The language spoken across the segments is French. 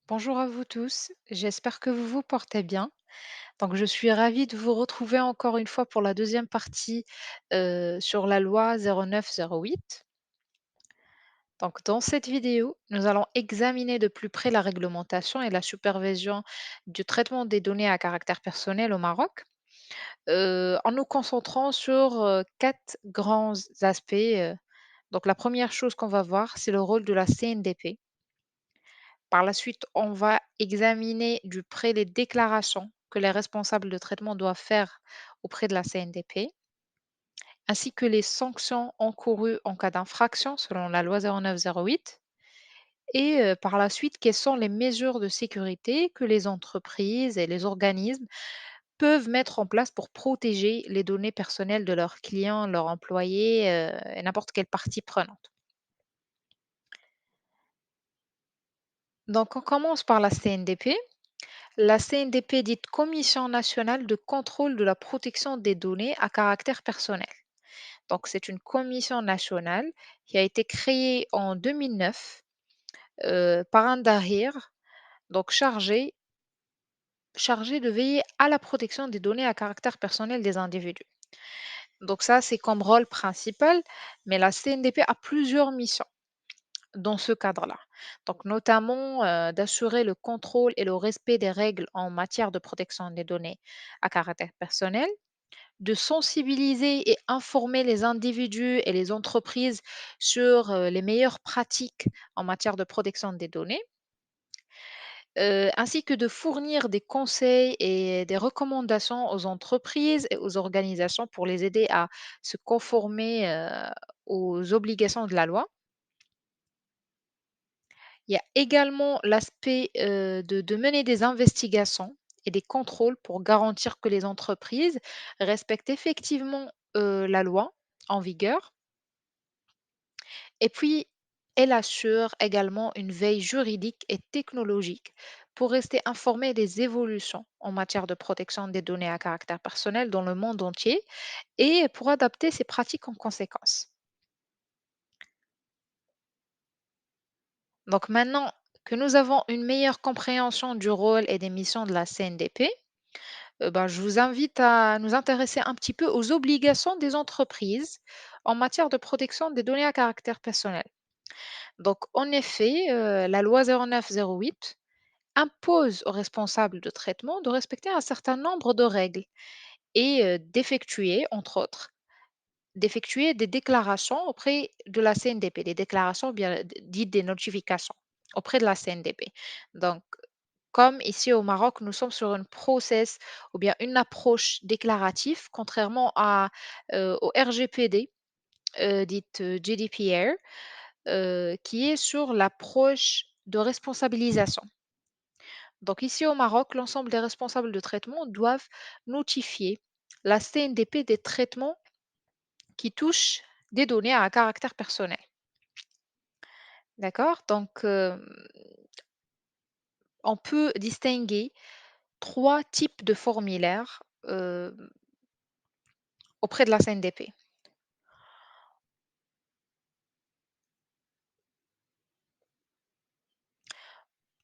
Bonjour à vous tous, j'espère que vous vous portez bien. Donc, je suis ravie de vous retrouver encore une fois pour la deuxième partie sur la loi 0908. Donc, dans cette vidéo, nous allons examiner de plus près la réglementation et la supervision du traitement des données à caractère personnel au Maroc, en nous concentrant sur quatre grands aspects. Donc, la première chose qu'on va voir, c'est le rôle de la CNDP. Par la suite, on va examiner du près les déclarations que les responsables de traitement doivent faire auprès de la CNDP, ainsi que les sanctions encourues en cas d'infraction selon la loi 0908. Et par la suite, quelles sont les mesures de sécurité que les entreprises et les organismes peuvent mettre en place pour protéger les données personnelles de leurs clients, leurs employés et n'importe quelle partie prenante. Donc, on commence par la CNDP. La CNDP dite Commission nationale de contrôle de la protection des données à caractère personnel. Donc, c'est une commission nationale qui a été créée en 2009 par un Dahir, donc chargé de veiller à la protection des données à caractère personnel des individus. Donc, ça, c'est comme rôle principal, mais la CNDP a plusieurs missions dans ce cadre-là. Donc, notamment d'assurer le contrôle et le respect des règles en matière de protection des données à caractère personnel, de sensibiliser et informer les individus et les entreprises sur les meilleures pratiques en matière de protection des données, ainsi que de fournir des conseils et des recommandations aux entreprises et aux organisations pour les aider à se conformer aux obligations de la loi. Il y a également l'aspect de mener des investigations et des contrôles pour garantir que les entreprises respectent effectivement la loi en vigueur. Et puis, elle assure également une veille juridique et technologique pour rester informée des évolutions en matière de protection des données à caractère personnel dans le monde entier et pour adapter ses pratiques en conséquence. Donc maintenant que nous avons une meilleure compréhension du rôle et des missions de la CNDP, ben, je vous invite à nous intéresser un petit peu aux obligations des entreprises en matière de protection des données à caractère personnel. Donc, en effet, la loi 0908 impose aux responsables de traitement de respecter un certain nombre de règles et d'effectuer, entre autres, d'effectuer des déclarations auprès de la CNDP, des déclarations bien dites des notifications auprès de la CNDP. Donc, comme ici au Maroc, nous sommes sur une process ou bien une approche déclarative, contrairement au RGPD, dite GDPR, qui est sur l'approche de responsabilisation. Donc ici au Maroc, l'ensemble des responsables de traitement doivent notifier la CNDP des traitements qui touchent des données à un caractère personnel. D'accord? Donc, on peut distinguer trois types de formulaires auprès de la CNDP.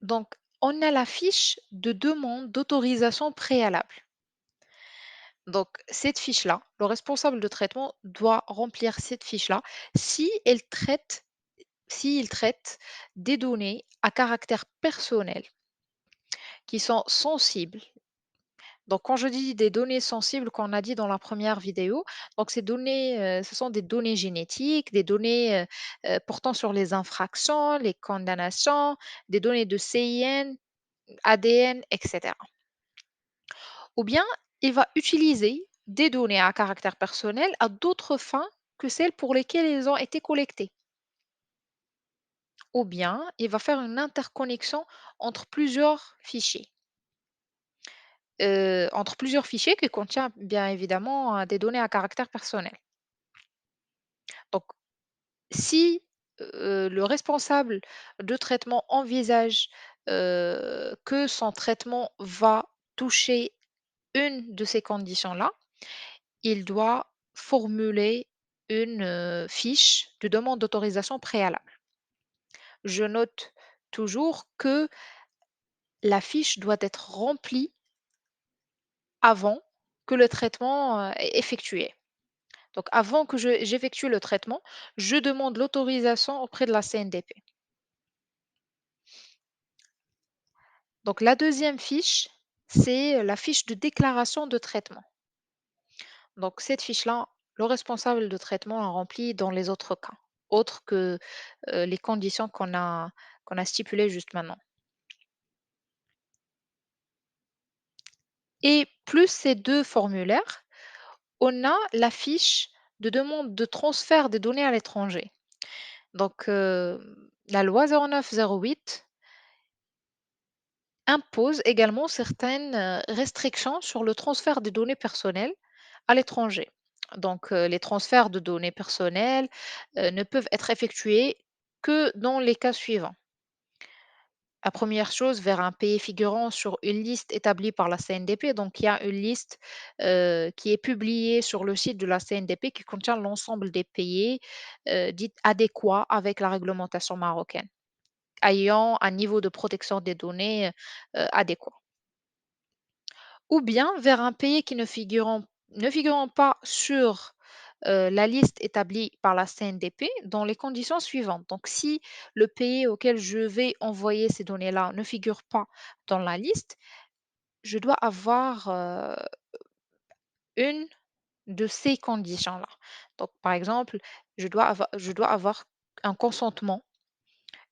Donc, on a la fiche de demande d'autorisation préalable. Donc, cette fiche-là, le responsable de traitement doit remplir cette fiche-là si elle traite, s'il traite des données à caractère personnel qui sont sensibles. Donc, quand je dis des données sensibles qu'on a dit dans la première vidéo, donc ces données, ce sont des données génétiques, des données portant sur les infractions, les condamnations, des données de CIN, ADN, etc. Ou bien il va utiliser des données à caractère personnel à d'autres fins que celles pour lesquelles elles ont été collectées. Ou bien il va faire une interconnexion entre plusieurs fichiers. Entre plusieurs fichiers qui contiennent bien évidemment des données à caractère personnel. Donc, si le responsable de traitement envisage que son traitement va toucher une de ces conditions-là, il doit formuler une fiche de demande d'autorisation préalable. Je note toujours que la fiche doit être remplie avant que le traitement, est effectué. Donc avant que j'effectue le traitement, je demande l'autorisation auprès de la CNDP. Donc la deuxième fiche, c'est la fiche de déclaration de traitement. Donc cette fiche-là, le responsable de traitement la remplit dans les autres cas, autres que, les conditions qu'on a stipulées juste maintenant. Et plus ces 2 formulaires, on a la fiche de demande de transfert des données à l'étranger. Donc, la loi 0908 impose également certaines, restrictions sur le transfert des données personnelles à l'étranger. Donc, les transferts de données personnelles, ne peuvent être effectués que dans les cas suivants. La première chose, vers un pays figurant sur une liste établie par la CNDP. Donc, il y a une liste qui est publiée sur le site de la CNDP qui contient l'ensemble des pays dits adéquats avec la réglementation marocaine, ayant un niveau de protection des données adéquat. Ou bien vers un pays qui ne figurant pas sur la liste établie par la CNDP dans les conditions suivantes. Donc, si le pays auquel je vais envoyer ces données-là ne figure pas dans la liste, je dois avoir une de ces conditions-là. Donc, par exemple, je dois avoir un consentement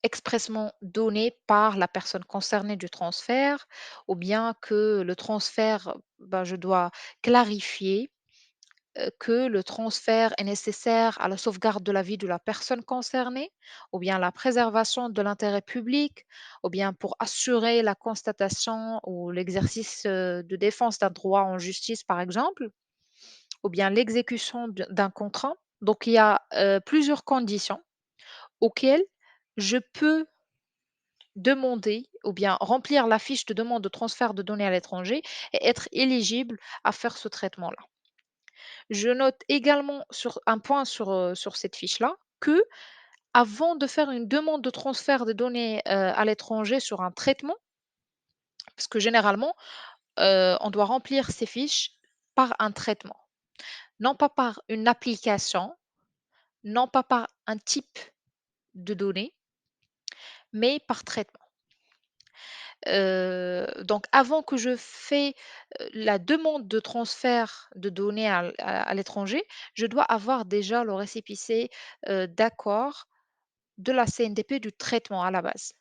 expressément donné par la personne concernée du transfert, ou bien que le transfert, ben, je dois clarifier que le transfert est nécessaire à la sauvegarde de la vie de la personne concernée, ou bien la préservation de l'intérêt public, ou bien pour assurer la constatation ou l'exercice de défense d'un droit en justice, par exemple, ou bien l'exécution d'un contrat. Donc, il y a plusieurs conditions auxquelles je peux demander ou bien remplir la fiche de demande de transfert de données à l'étranger et être éligible à faire ce traitement-là. Je note également sur un point sur cette fiche-là que, avant de faire une demande de transfert de données à l'étranger sur un traitement, parce que généralement, on doit remplir ces fiches par un traitement, non pas par une application, non pas par un type de données, mais par traitement. Donc avant que je fais, la demande de transfert de données à l'étranger, je dois avoir déjà le récépissé, d'accord de la CNDP du traitement à la base.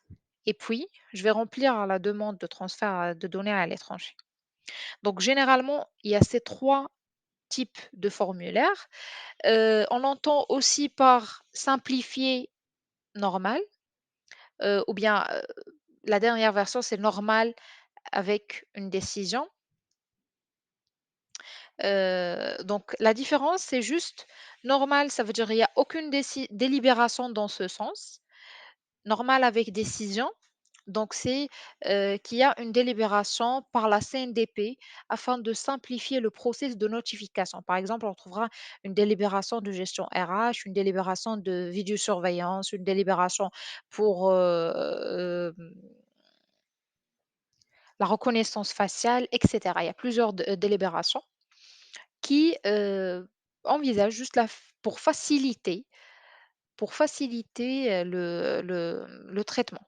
Et puis, je vais remplir la demande de transfert, de données à l'étranger. Donc généralement, il y a ces 3 types de formulaires. On entend aussi par simplifié, normal, ou bien, la dernière version, c'est normal avec une décision. Donc la différence, c'est juste normal, ça veut dire il y a aucune délibération dans ce sens. Normal avec décision, donc c'est, qu'il y a une délibération par la CNDP afin de simplifier le processus de notification. Par exemple, on trouvera une délibération de gestion RH, une délibération de vidéosurveillance, une délibération pour, la reconnaissance faciale, et cetera. Il y a plusieurs délibérations qui, envisagent juste pour faciliter, le traitement,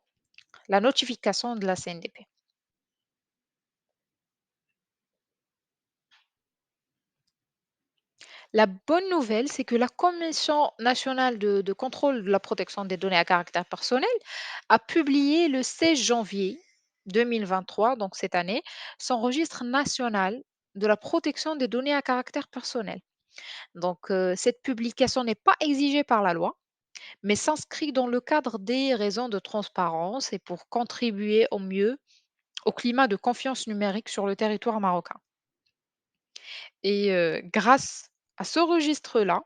la notification de la CNDP. La bonne nouvelle, c'est que la Commission nationale de contrôle de la protection des données à caractère personnel a publié le 16 janvier 2023, donc cette année, son registre national de la protection des données à caractère personnel. Donc, cette publication n'est pas exigée par la loi, mais s'inscrit dans le cadre des raisons de transparence et pour contribuer au mieux au climat de confiance numérique sur le territoire marocain. Et grâce à ce registre-là,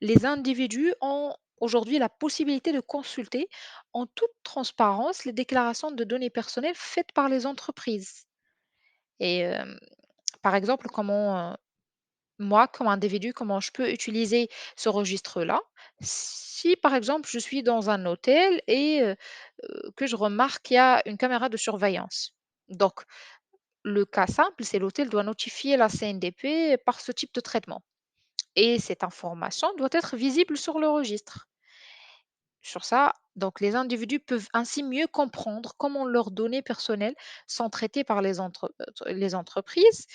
les individus ont aujourd'hui la possibilité de consulter en toute transparence les déclarations de données personnelles faites par les entreprises. Et par exemple, moi, comme individu, comment je peux utiliser ce registre-là? Si, par exemple, je suis dans un hôtel et que je remarque qu'il y a une caméra de surveillance. Donc, le cas simple, c'est l'hôtel doit notifier la CNDP par ce type de traitement. Et cette information doit être visible sur le registre. Sur ça, donc les individus peuvent ainsi mieux comprendre comment leurs données personnelles sont traitées par les entreprises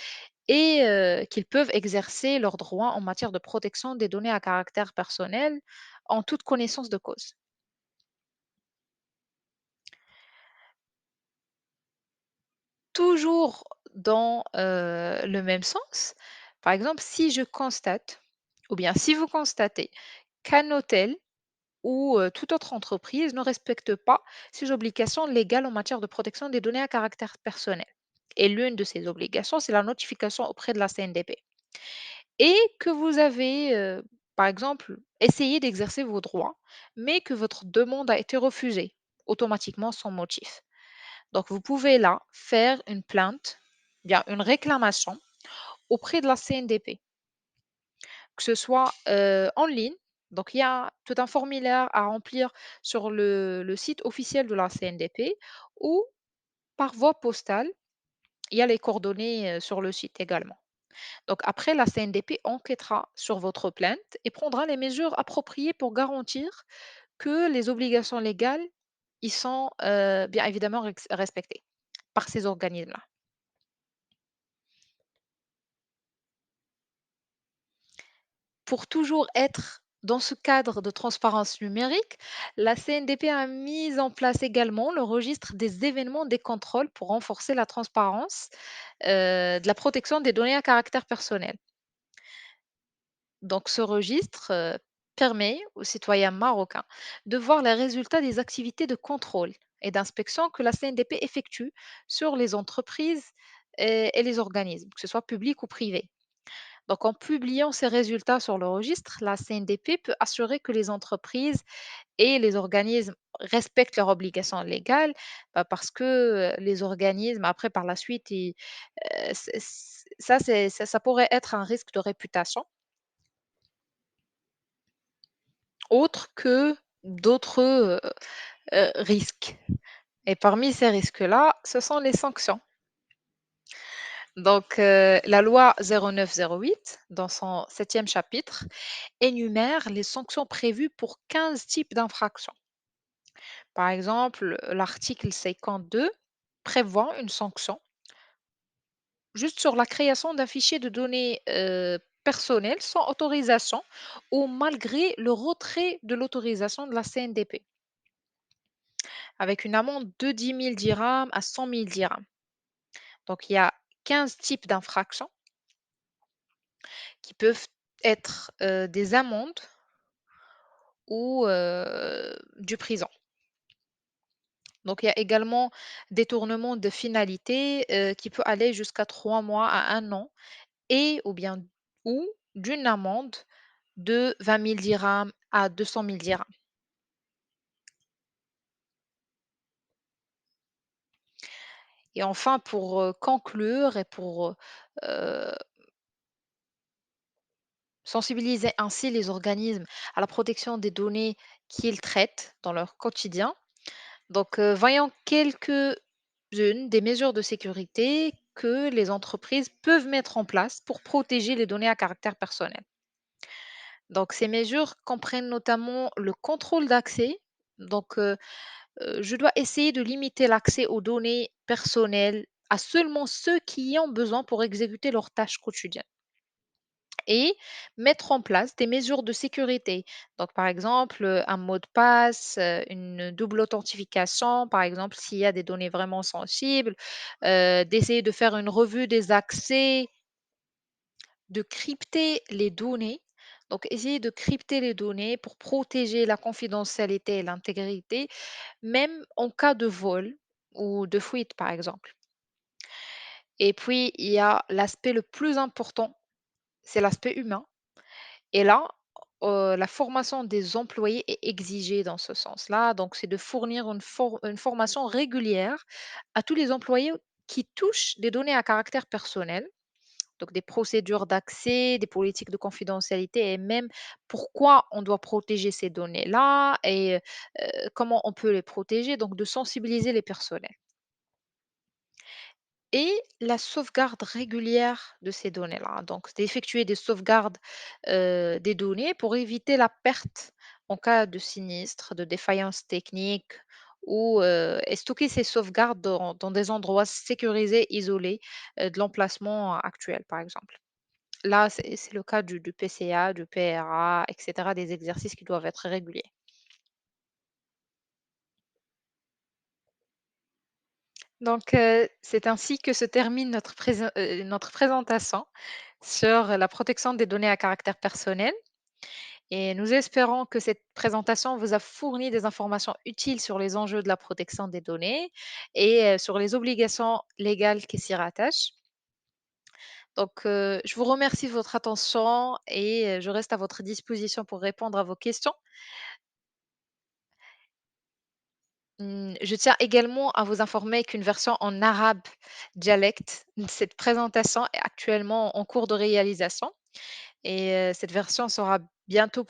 et qu'ils peuvent exercer leurs droits en matière de protection des données à caractère personnel en toute connaissance de cause. Toujours dans le même sens, par exemple, si je constate, ou bien si vous constatez qu'un hôtel ou toute autre entreprise ne respecte pas ses obligations légales en matière de protection des données à caractère personnel. Et l'une de ces obligations, c'est la notification auprès de la CNDP. Et que vous avez, par exemple, essayé d'exercer vos droits, mais que votre demande a été refusée automatiquement sans motif. Donc, vous pouvez là faire une plainte, bien une réclamation auprès de la CNDP, que ce soit en ligne. Donc, il y a tout un formulaire à remplir sur le site officiel de la CNDP ou par voie postale. Il y a les coordonnées sur le site également. Donc, après, la CNDP enquêtera sur votre plainte et prendra les mesures appropriées pour garantir que les obligations légales y sont bien évidemment respectées par ces organismes-là. Pour toujours être dans ce cadre de transparence numérique, la CNDP a mis en place également le registre des événements des contrôles pour renforcer la transparence de la protection des données à caractère personnel. Donc ce registre permet aux citoyens marocains de voir les résultats des activités de contrôle et d'inspection que la CNDP effectue sur les entreprises et les organismes, que ce soit publics ou privés. Donc, en publiant ces résultats sur le registre, la CNDP peut assurer que les entreprises et les organismes respectent leurs obligations légales, bah, parce que les organismes, après, par la suite, ça pourrait être un risque de réputation, autre que d'autres risques. Et parmi ces risques-là, ce sont les sanctions. Donc, la loi 0908, dans son septième chapitre, énumère les sanctions prévues pour 15 types d'infractions. Par exemple, l'article 52 prévoit une sanction juste sur la création d'un fichier de données personnelles sans autorisation ou malgré le retrait de l'autorisation de la CNDP, avec une amende de 10 000 dirhams à 100 000 dirhams. Donc, il y a 15 types d'infractions qui peuvent être des amendes ou du prison. Donc, il y a également détournement de finalité qui peut aller jusqu'à 3 mois à 1 an et ou d'une amende de 20 000 dirhams à 200 000 dirhams. Et enfin, pour conclure et pour euh, sensibiliser ainsi les organismes à la protection des données qu'ils traitent dans leur quotidien, donc voyons quelques-unes des mesures de sécurité que les entreprises peuvent mettre en place pour protéger les données à caractère personnel. Donc, ces mesures comprennent notamment le contrôle d'accès. Donc, je dois essayer de limiter l'accès aux données personnelles à seulement ceux qui y ont besoin pour exécuter leurs tâches quotidiennes et mettre en place des mesures de sécurité. Donc, par exemple, un mot de passe, une double authentification, par exemple, s'il y a des données vraiment sensibles, d'essayer de faire une revue des accès, de crypter les données. Donc, essayer de crypter les données pour protéger la confidentialité et l'intégrité, même en cas de vol ou de fuite, par exemple. Et puis, il y a l'aspect le plus important, c'est l'aspect humain. Et là, la formation des employés est exigée dans ce sens-là. Donc, c'est de fournir une formation régulière à tous les employés qui touchent des données à caractère personnel, donc des procédures d'accès, des politiques de confidentialité et même pourquoi on doit protéger ces données-là et comment on peut les protéger, donc de sensibiliser les personnels. et la sauvegarde régulière de ces données-là. Donc, d'effectuer des sauvegardes des données pour éviter la perte en cas de sinistre, de défaillance technique ou et stocker ces sauvegardes dans des endroits sécurisés, isolés de l'emplacement actuel, par exemple. Là, c'est le cas du PCA, du PRA, et cetera, des exercices qui doivent être réguliers. Donc, c'est ainsi que se termine notre présentation sur la protection des données à caractère personnel et nous espérons que cette présentation vous a fourni des informations utiles sur les enjeux de la protection des données et sur les obligations légales qui s'y rattachent. Donc, je vous remercie de votre attention et je reste à votre disposition pour répondre à vos questions. Je tiens également à vous informer qu'une version en arabe dialecte de cette présentation est actuellement en cours de réalisation et cette version sera bientôt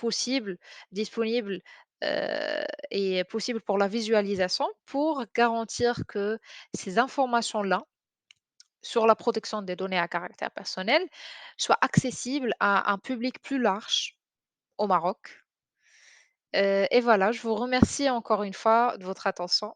disponible, heu et possible pour la visualisation pour garantir que ces informations-là, sur la protection des données à caractère personnel, soient accessibles à un public plus large au Maroc. Et voilà, je vous remercie encore une fois de votre attention.